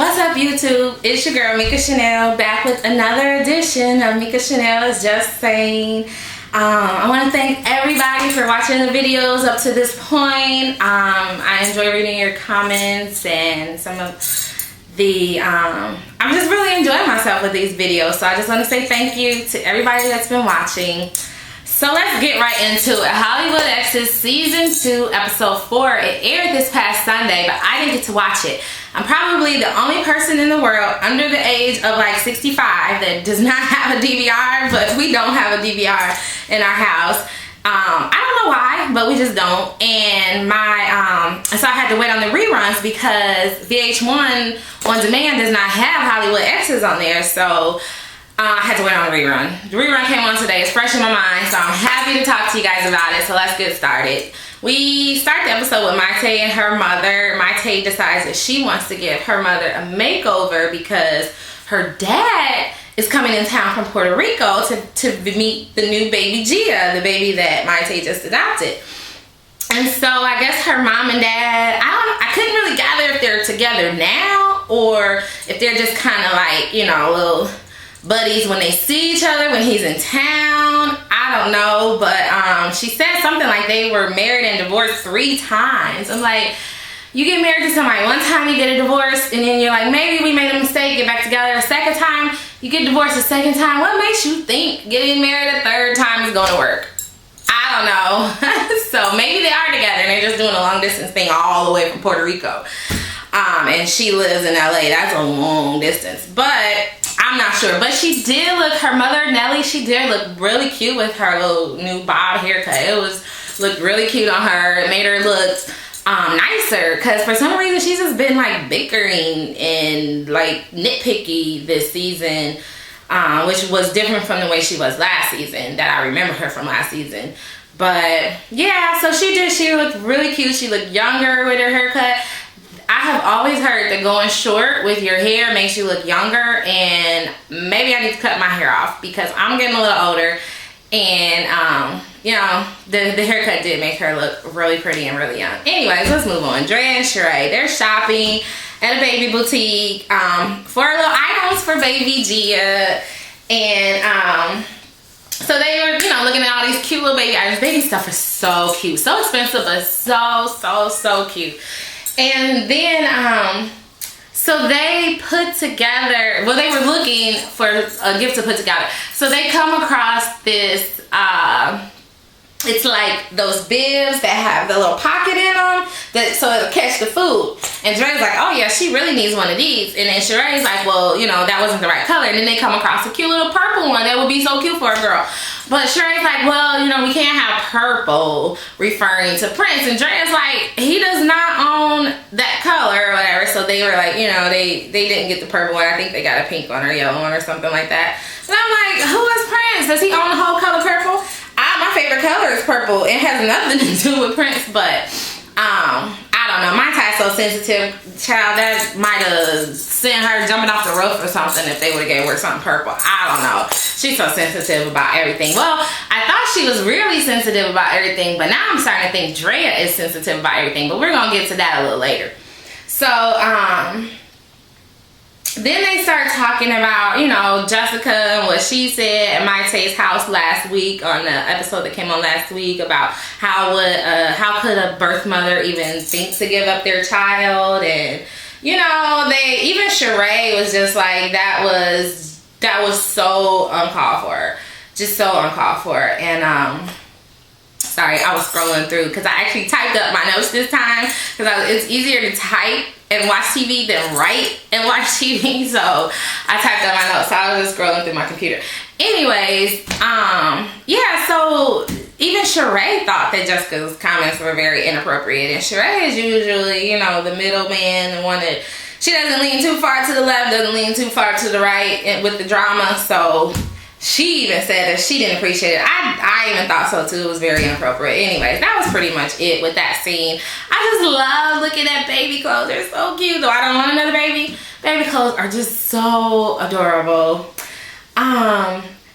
What's up, YouTube? It's your girl Mika Chanel, back with another edition of Mika Chanel is Just Saying. I want to thank everybody for watching the videos up to this point. I enjoy reading your comments and some of the I'm just really enjoying myself with these videos, so I just want to say thank you to everybody that's been watching. So let's get right into it. Hollywood Exes Season 2 Episode 4. It aired this past Sunday, but I didn't get to watch it. I'm probably the only person in the world under the age of like 65 that does not have a DVR, but we don't have a DVR in our house. I don't know why, but we just don't. And so I had to wait on the reruns because VH1 On Demand does not have Hollywood Exes on there, so I had to wait on the rerun. The rerun came on today. It's fresh in my mind, so I'm happy to talk to you guys about it. So let's get started. We start the episode with Maite and her mother. Maite decides that she wants to give her mother a makeover because her dad is coming in town from Puerto Rico to meet the new baby Gia, the baby that Maite just adopted. And so I guess her mom and dad, I couldn't really gather if they're together now or if they're just kind of like, you know, little buddies when they see each other when he's in town. I don't know, but she said something like they were married and divorced 3 times. I'm like, you get married to somebody one time, you get a divorce, and then you're like, maybe we made a mistake, get back together a second time, you get divorced a second time. What makes you think getting married a 3rd time is going to work? I don't know. So maybe they are together and they're just doing a long distance thing all the way from Puerto Rico. And she lives in LA. That's a long distance, but I'm not sure. But she did look, her mother Nelly, she did look really cute with her little new bob haircut. It looked really cute on her. It made her look nicer, because for some reason she's just been like bickering and like nitpicky this season, which was different from the way she was last season, that I remember her from last season. But yeah, so she looked really cute. She looked younger with her haircut. I have always heard that going short with your hair makes you look younger, and maybe I need to cut my hair off because I'm getting a little older, and you know, the haircut did make her look really pretty and really young. Anyways, let's move on. Dre and Sheree, they're shopping at a baby boutique for little items for baby Gia, and so they were, you know, looking at all these cute little baby items. Baby stuff is so cute, so expensive, but so cute. And then, so they put together, well, they were looking for a gift to put together. So they come across this, it's like those bibs that have the little pocket in them, so it'll catch the food. And Dre's like, oh yeah, she really needs one of these. And then Sheree's like, well, you know, that wasn't the right color. And then they come across a cute little purple one that would be so cute for a girl. But Sheree's like, well, you know, we can't have purple, referring to Prince. And Dre's like, he does not own that color or whatever. So they were like, you know, they didn't get the purple one. I think they got a pink one or yellow one or something like that. And I'm like, who is Prince? Does he own the whole color purple? My favorite color is purple. It has nothing to do with Prince, but I don't know. My tie's so sensitive, child, that might have sent her jumping off the roof or something if they would have gave her something purple. I don't know. She's so sensitive about everything. Well, I thought she was really sensitive about everything, but now I'm starting to think Drea is sensitive about everything, but we're going to get to that a little later. So, then they start talking about, you know, Jessica and what she said at Maite's house last week on the episode that came on last week about how could a birth mother even think to give up their child, and you know, even Sheree was just like, that was so uncalled for, just so uncalled for. And sorry, I was scrolling through because I actually typed up my notes this time because it's easier to type and watch TV than write and watch TV. So I typed up my notes. So I was just scrolling through my computer. Anyways, yeah, so even Sheree thought that Jessica's comments were very inappropriate. And Sheree is usually, you know, the middleman, the one that she doesn't lean too far to the left, doesn't lean too far to the right with the drama. So she even said that she didn't appreciate it. I even thought so too. It was very inappropriate. Anyways, that was pretty much it with that scene. I just love looking at baby clothes. They're so cute, though I don't want another baby. Baby clothes are just so adorable.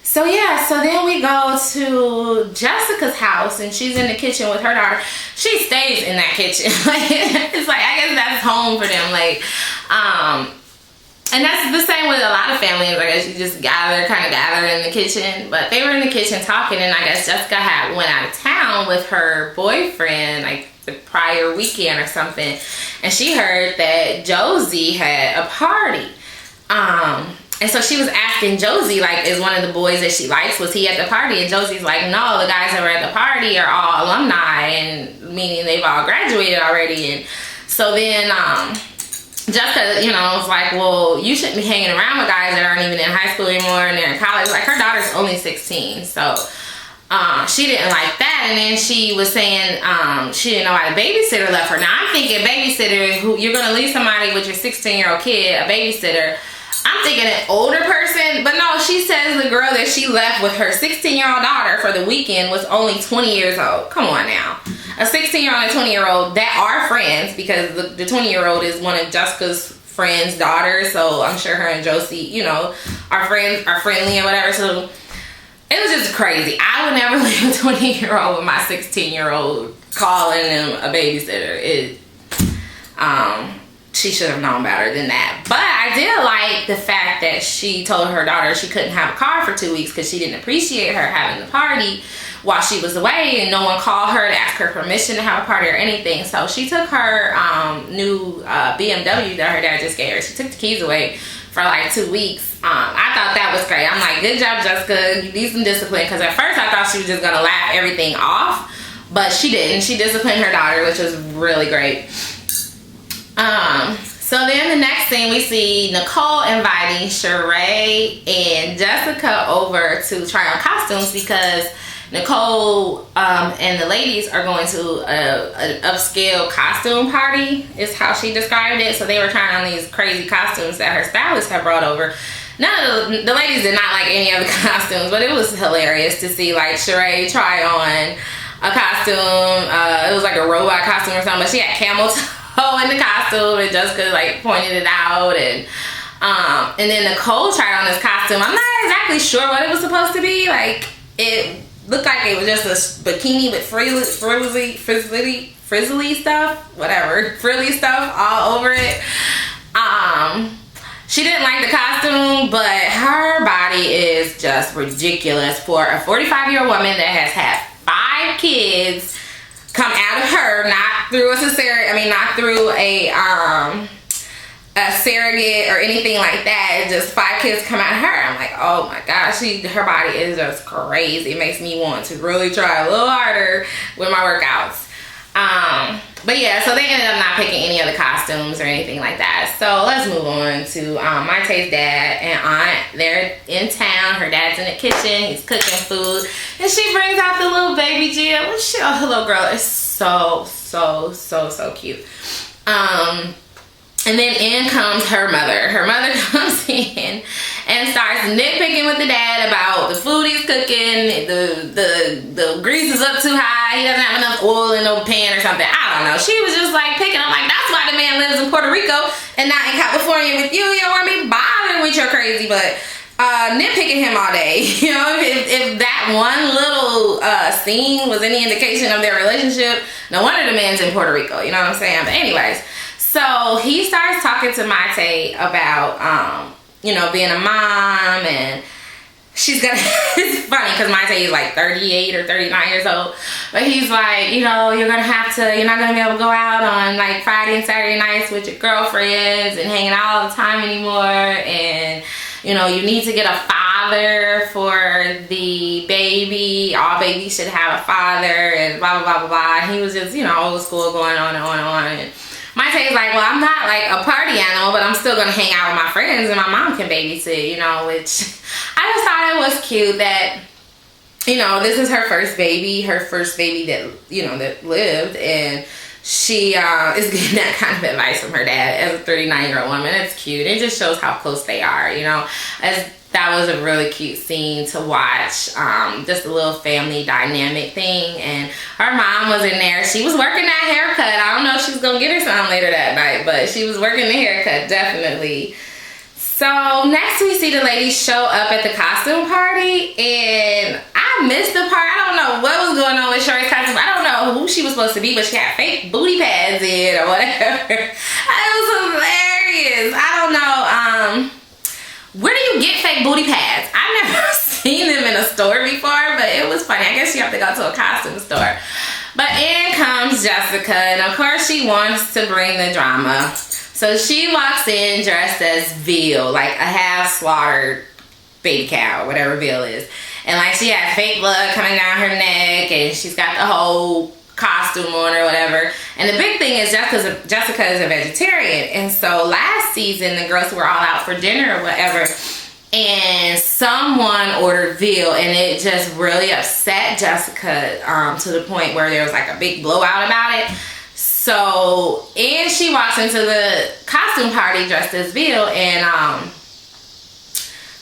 So yeah, so then we go to Jessica's house and she's in the kitchen with her daughter. She stays in that kitchen. It's like, I guess that's home for them. Like, And that's the same with a lot of families. I guess you just kind of gather in the kitchen. But they were in the kitchen talking, and I guess Jessica went out of town with her boyfriend like the prior weekend or something, and she heard that Josie had a party. And so she was asking Josie, like, is one of the boys that she likes, was he at the party? And Josie's like, no, the guys that were at the party are all alumni, and meaning they've all graduated already. And so then Jessica, you know, was like, well, you shouldn't be hanging around with guys that aren't even in high school anymore and they're in college. Like, her daughter's only 16, so she didn't like that. And then she was saying she didn't know why the babysitter left her. Now, I'm thinking babysitter, who you're going to leave somebody with your 16-year-old kid, a babysitter. I'm thinking an older person, but no, she says the girl that she left with her 16-year-old daughter for the weekend was only 20 years old. Come on now. A 16-year-old and 20-year-old that are friends, because the 20-year-old is one of Jessica's friend's daughters, so I'm sure her and Josie, you know, are friendly or whatever. So it was just crazy. I would never leave a 20-year-old with my 16-year-old calling him a babysitter. She should have known better than that. But I did like the fact that she told her daughter she couldn't have a car for 2 weeks because she didn't appreciate her having the party while she was away, and no one called her to ask her permission to have a party or anything. So she took her new BMW that her dad just gave her. She took the keys away for like 2 weeks. I thought that was great. I'm like, good job, Jessica. You need some discipline, because at first I thought she was just gonna laugh everything off, but she didn't. She disciplined her daughter, which was really great. So then the next thing we see Nicole inviting Sheree and Jessica over to try on costumes, because Nicole and the ladies are going to an upscale costume party, is how she described it. So they were trying on these crazy costumes that her stylist had brought over. None of the ladies did not like any of the costumes, but it was hilarious to see like Sheree try on a costume. It was like a robot costume or something, but she had camel toe in the costume, and Jessica like pointed it out, and then Nicole tried on this costume. I'm not exactly sure what it was supposed to be. Like, it looked like it was just a bikini with frizzly stuff, whatever, frilly stuff all over it. She didn't like the costume, but her body is just ridiculous for a 45-year-old woman that has had 5 kids come out of her, not through a cesarean, not through a surrogate or anything like that. Just 5 kids come out of her. I'm like, oh my gosh, her body is just crazy. It makes me want to really try a little harder with my workouts. But yeah, so they ended up not picking any of the costumes or anything like that. So let's move on to Marte's dad and aunt. They're in town. Her dad's in the kitchen. He's cooking food. And she brings out the little baby Gia. Her little girl is so cute. And then in comes her mother. Her mother comes in and starts nitpicking with the dad about the food he's cooking. The grease is up too high. He doesn't have enough oil in no pan or something. I don't know. She was just like picking. I'm like, that's why the man lives in Puerto Rico and not in California with you. You don't want me bothering with your crazy, but nitpicking him all day. You know, if that one little scene was any indication of their relationship, no wonder the man's in Puerto Rico. You know what I'm saying? But anyways. So he starts talking to Mate about, being a mom, and she's gonna, it's funny because Mate is like 38 or 39 years old, but he's like, you're not gonna be able to go out on like Friday and Saturday nights with your girlfriends and hanging out all the time anymore, and, you need to get a father for the baby. All babies should have a father, and blah, blah, blah, blah, blah. And he was just, old school, going on and on and on. And Mate is like, well, I'm not like a party animal, but I'm still gonna hang out with my friends, and my mom can babysit, which I just thought it was cute that, this is her first baby that, that lived, and she is getting that kind of advice from her dad as a 39-year-old woman. It's cute. It just shows how close they are, that was a really cute scene to watch. Just a little family dynamic thing. And her mom was in there. She was working that haircut. I don't know if she's going to get her some later that night, but she was working the haircut, definitely. So next we see the ladies show up at the costume party, and I missed the part. I don't know what was going on with Sherry's costume. I don't know who she was supposed to be, but she had fake booty pads in or whatever. It was hilarious. I don't know. get fake booty pads. I've never seen them in a store before, but it was funny. I guess you have to go to a costume store. But in comes Jessica, and of course she wants to bring the drama. So she walks in dressed as Veal, like a half-slaughtered baby cow, whatever Veal is. And like she had fake blood coming down her neck, and she's got the whole costume on or whatever. And the big thing is Jessica is a vegetarian, and so last season the girls were all out for dinner or whatever, and someone ordered veal, and it just really upset Jessica to the point where there was like a big blowout about it. So, and she walks into the costume party dressed as veal, and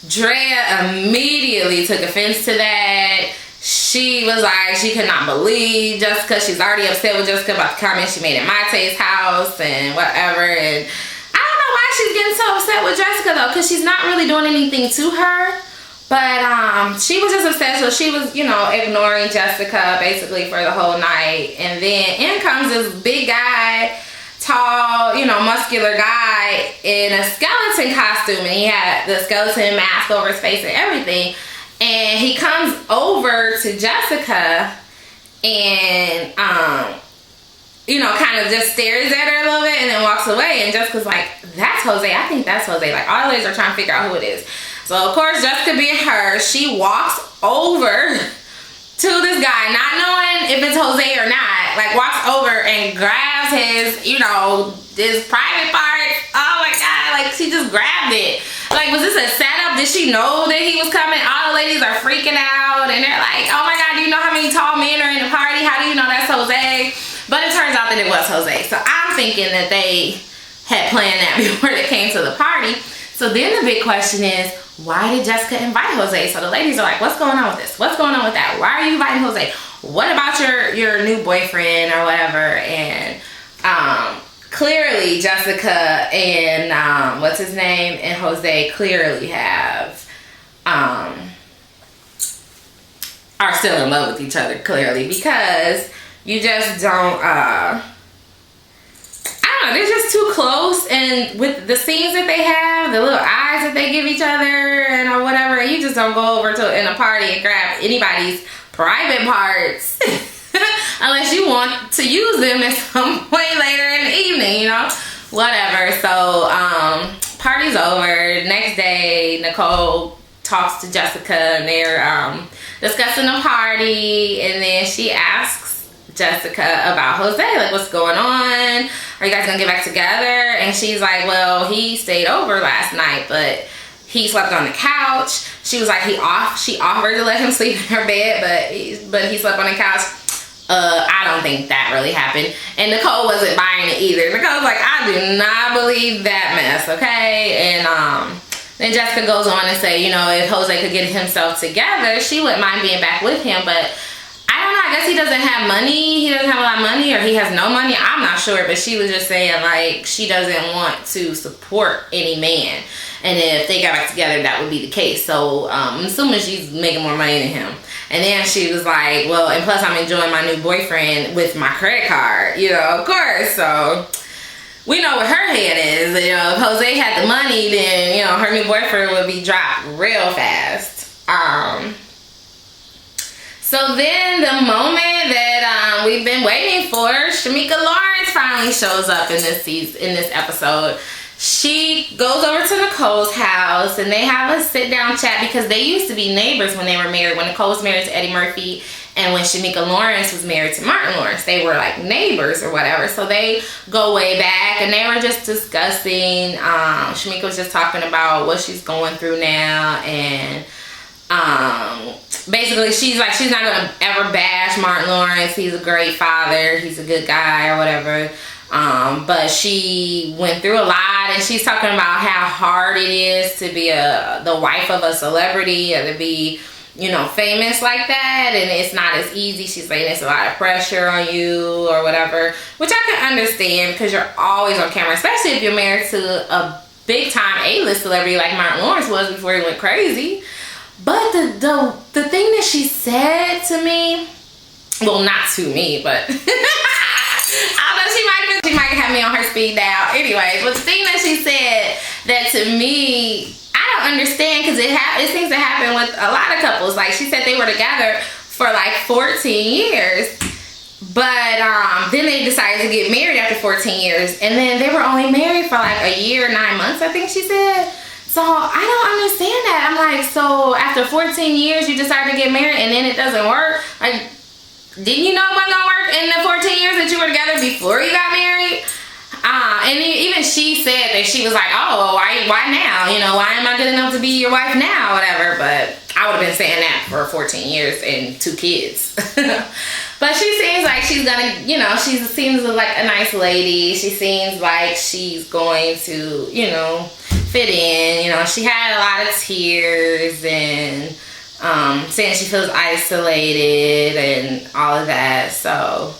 Drea immediately took offense to that. She was like, she could not believe Jessica. She's already upset with Jessica about the comment she made at Mate's house and whatever. And I don't know why she's getting so upset with Jessica though, because she's not really doing anything to her. But she was just upset, so she was, you know, ignoring Jessica basically for the whole night. And then in comes this big guy, tall, you know, muscular guy in a skeleton costume, and he had the skeleton mask over his face and everything. And he comes over to Jessica and, you know, kind of just stares at her a little bit and then walks away. And Jessica's like, that's Jose. I think that's Jose. Like, all the ladies are trying to figure out who it is. So, of course, Jessica being her, she walks over to this guy, not knowing if it's Jose or not. Like, walks over and grabs his, you know, his private part. Oh, my God. Like, she just grabbed it. Like, was this a setup? Did she know that he was coming? All the ladies are freaking out, and they're like, oh my God, do you know how many tall men are in the party? How do you know that's Jose? But it turns out that it was Jose. So I'm thinking that they had planned that before they came to the party. So then the big question is, why did Jessica invite Jose? So the ladies are like, what's going on with this? What's going on with that? Why are you inviting Jose? What about your new boyfriend or whatever? And clearly Jessica and what's his name and Jose clearly have are still in love with each other, clearly, because you just don't I don't know, they're just too close, and with the scenes that they have, the little eyes that they give each other and or whatever, you just don't go over to in a party and grab anybody's private parts unless you want to use them at some point later in the evening, you know, whatever. So party's over. Next day, Nicole talks to Jessica, and they're discussing the party, and then she asks Jessica about Jose, like, what's going on? Are you guys gonna get back together? And she's like, well, he stayed over last night, but he slept on the couch. She was like, she offered to let him sleep in her bed, but he slept on the couch. I don't think that really happened. And Nicole wasn't buying it either. Nicole's like, I do not believe that mess, okay? And then Jessica goes on to say, you know, if Jose could get himself together, she wouldn't mind being back with him, but I don't know, I guess he doesn't have money. He doesn't have a lot of money, or he has no money. I'm not sure, but she was just saying, like, she doesn't want to support any man. And if they got back together, that would be the case. So I'm assuming she's making more money than him. And then she was like, well, and plus I'm enjoying my new boyfriend with my credit card, you know, of course. So we know what her head is. You know, if Jose had the money, then, you know, her new boyfriend would be dropped real fast. So then the moment that we've been waiting for, Shamika Lawrence finally shows up in this episode. She goes over to Nicole's house, and they have a sit-down chat because they used to be neighbors when they were married. When Nicole was married to Eddie Murphy and when Shamika Lawrence was married to Martin Lawrence, they were like neighbors or whatever. So they go way back, and they were just discussing. Shamika was just talking about what she's going through now, and basically she's like, she's not gonna ever bash Martin Lawrence. He's a great father. He's a good guy or whatever. But she went through a lot, and she's talking about how hard it is to be the wife of a celebrity, or to be, you know, famous like that, and it's not as easy. She's saying it's a lot of pressure on you or whatever, which I can understand because you're always on camera, especially if you're married to a big time A-list celebrity like Martin Lawrence was before he went crazy. But the thing that she said to me, well, not to me, but although she might have me on her speed dial. Anyway, but the thing that she said that to me, I don't understand, because it seems to happen with a lot of couples. Like she said, they were together for like 14 years. But then they decided to get married after 14 years. And then they were only married for like a year, 9 months, I think she said. So I don't understand that. I'm like, so after 14 years, you decide to get married and then it doesn't work? Like, didn't you know it wasn't going to work in the 14 years that you were together before you got married? And even she said that she was like, oh, well, why now? You know, why am I good enough to be your wife now? Whatever. But I would have been saying that for 14 years and 2 kids. But she seems like she's gonna, you know, she seems like a nice lady. She seems like she's going to, you know, fit in. You know, she had a lot of tears and saying she feels isolated and all of that. So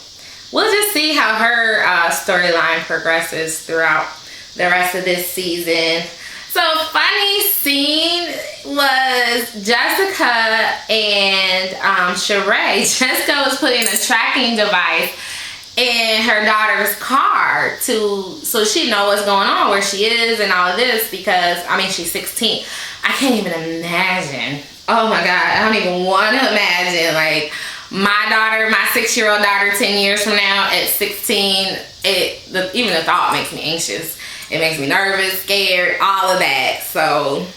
we'll just see how her storyline progresses throughout the rest of this season. So funny scene was Jessica and Sheree. Jessica was putting a tracking device in her daughter's car so she know what's going on, where she is and all of this, because I mean she's 16. I can't even imagine. Oh my God, I don't even want to imagine like my daughter, my 6-year-old daughter 10 years from now at 16. Even the thought makes me anxious. It makes me nervous, scared, all of that. So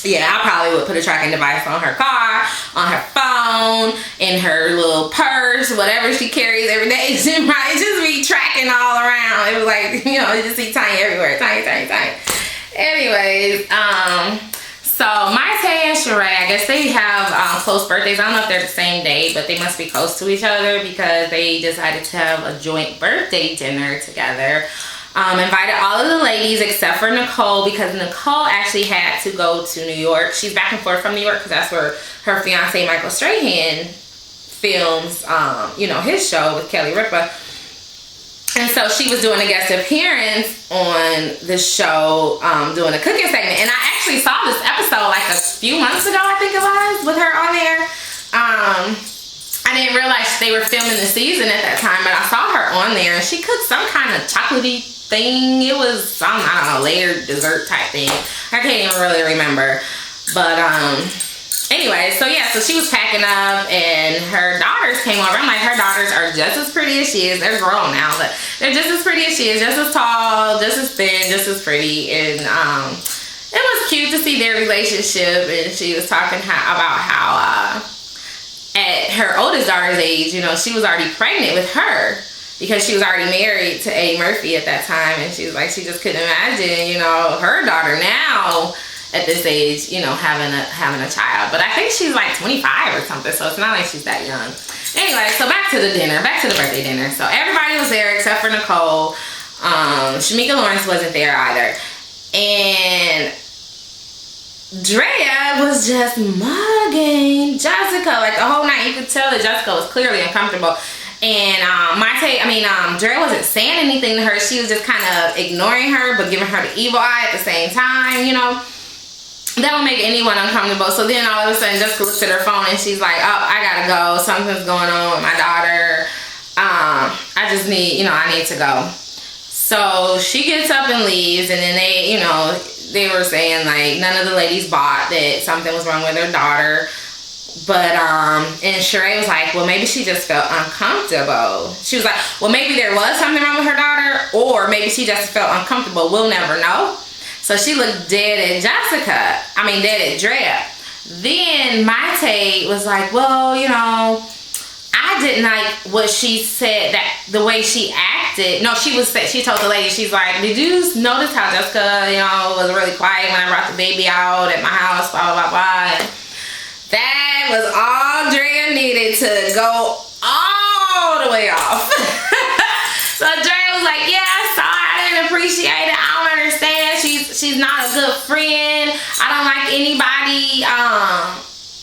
yeah, I probably would put a tracking device on her car, on her phone, in her little purse, whatever she carries every day. She might just be tracking all around. It was like, you know, you just see Tiny everywhere. Tiny. Anyways, so Maite and Sheree, I guess they have close birthdays. I don't know if they're the same day, but they must be close to each other because they decided to have a joint birthday dinner together. Invited all of the ladies except for Nicole, because Nicole actually had to go to New York. She's back and forth from New York because that's where her fiance Michael Strahan films, you know, his show with Kelly Ripa. And so she was doing a guest appearance on the show, doing a cooking segment. And I actually saw this episode like a few months ago, I think it was, with her on there. I didn't realize they were filming the season at that time, but I saw her on there and she cooked some kind of chocolatey thing. It was some, I don't know, layered dessert type thing. I can't even really remember. But anyway, so yeah, so she was packing up and her daughters came over. I'm like, her daughters are just as pretty as she is. They're grown now, but they're just as pretty as she is, just as tall, just as thin, just as pretty. And it was cute to see their relationship. And she was talking about how at her oldest daughter's age, you know, she was already pregnant with her because she was already married to Eddie Murphy at that time. And she was like, she just couldn't imagine, you know, her daughter now at this age, you know, having a child. But I think she's like 25 or something, so it's not like she's that young. Anyway, so back to the birthday dinner. So everybody was there except for Nicole. Shamika Lawrence wasn't there either. And Drea was just mugging Jessica like the whole night. You could tell that Jessica was clearly uncomfortable. And Drea wasn't saying anything to her. She was just kind of ignoring her, but giving her the evil eye at the same time, you know. That would make anyone uncomfortable. So then all of a sudden Jessica looks at her phone and she's like, oh, I gotta go. Something's going on with my daughter. I just need, you know, I need to go. So she gets up and leaves, and then they, you know, they were saying like none of the ladies bought that something was wrong with their daughter. But and Sheree was like, well, maybe she just felt uncomfortable. She was like, well, maybe there was something wrong with her daughter, or maybe she just felt uncomfortable. We'll never know. So she looked dead at Drea. Then Maite was like, well, you know, I didn't like what she said, that the way she acted. No, she told the lady, she's like, did you notice how Jessica, you know, was really quiet when I brought the baby out at my house, blah, blah, blah, blah. And that was all Drea needed to go all the way off. So Drea was like, yeah, I saw it. I didn't appreciate it. I don't understand. She's not a good friend. I don't like anybody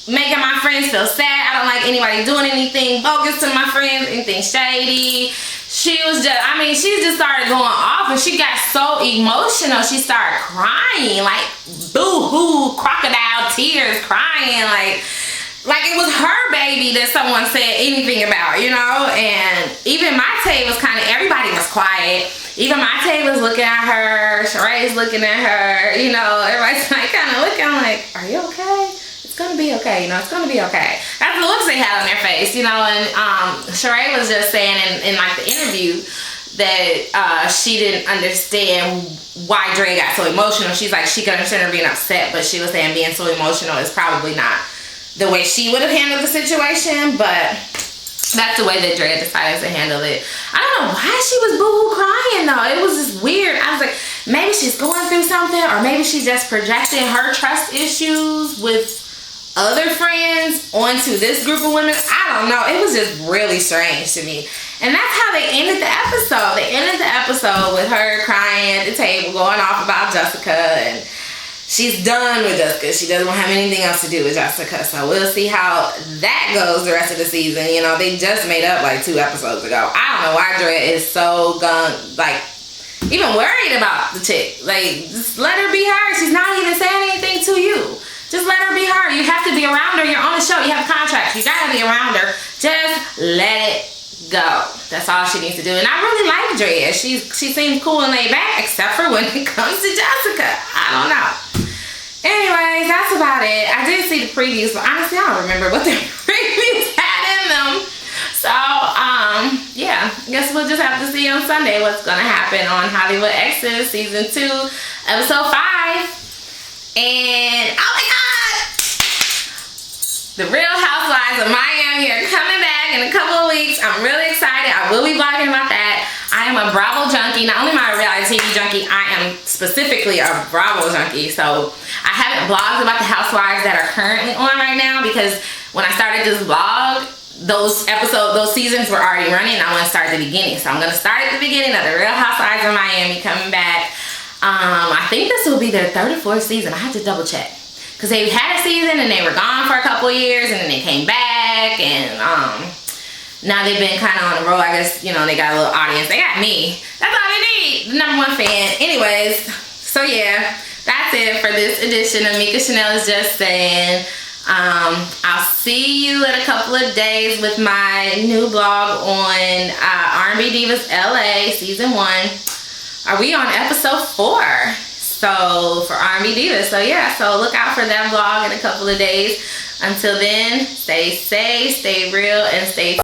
making my friends feel sad. I don't like anybody doing anything bogus to my friends, anything shady. She just started going off, and she got so emotional. She started crying, like boo-hoo, crocodile tears, crying, like it was her baby that someone said anything about, you know? And even Mate was kind of, everybody was quiet. Even Mate was looking at her, Sheree's looking at her, you know, everybody's like kind of looking, I'm like, are you okay? It's gonna be okay, you know, it's gonna be okay. That's the looks they had on their face, you know. And Sheree was just saying in like the interview that she didn't understand why Dre got so emotional. She's like, she could understand her being upset, but she was saying being so emotional is probably not the way she would have handled the situation, but that's the way that Dre decided to handle it. I don't know why she was boo-hoo crying though. It was just weird. I was like, maybe she's going through something, or maybe she's just projecting her trust issues with other friends onto this group of women. I don't know. It was just really strange to me. And that's how they ended the episode. They ended the episode with her crying at the table, going off about Jessica, and she's done with Jessica. She doesn't have anything else to do with Jessica. So we'll see how that goes the rest of the season. You know, they just made up like 2 episodes ago. I don't know why Dre is so like even worried about the chick. Like, just let her be her. She's not even saying anything to you. Just let her be her. You have to be around her. You're on the show. You have a contract. You gotta be around her. Just let it go. That's all she needs to do. And I really like Drea. She seems cool and laid back, except for when it comes to Jessica. I don't know. Anyways, that's about it. I did see the previews, but honestly, I don't remember what the previews had in them. So, yeah, I guess we'll just have to see on Sunday what's gonna happen on Hollywood Exes Season 2, Episode 5. And oh my god, the Real Housewives of Miami are coming back in a couple of weeks. I'm really excited. I will be vlogging about that. I am a Bravo junkie. Not only am I a reality TV junkie, I am specifically a Bravo junkie. So I haven't vlogged about the housewives that are currently on right now, because when I started this vlog, those seasons were already running. I want to start at the beginning. So I'm going to start at the beginning of the Real Housewives of Miami coming back. I think this will be their 3rd or 4th season. I have to double check, because they had a season and they were gone for a couple of years, and then they came back, and now they've been kind of on the road. I guess, you know, they got a little audience. They got me. That's all they need, the #1 fan. Anyways, so yeah, that's it for this edition of Mika Chanel Is Just Saying. I'll see you in a couple of days with my new blog on R&B Divas LA Season 1. Are we on episode 4? So for R&B Divas. So yeah, so look out for that vlog in a couple of days. Until then, stay safe, stay real, and stay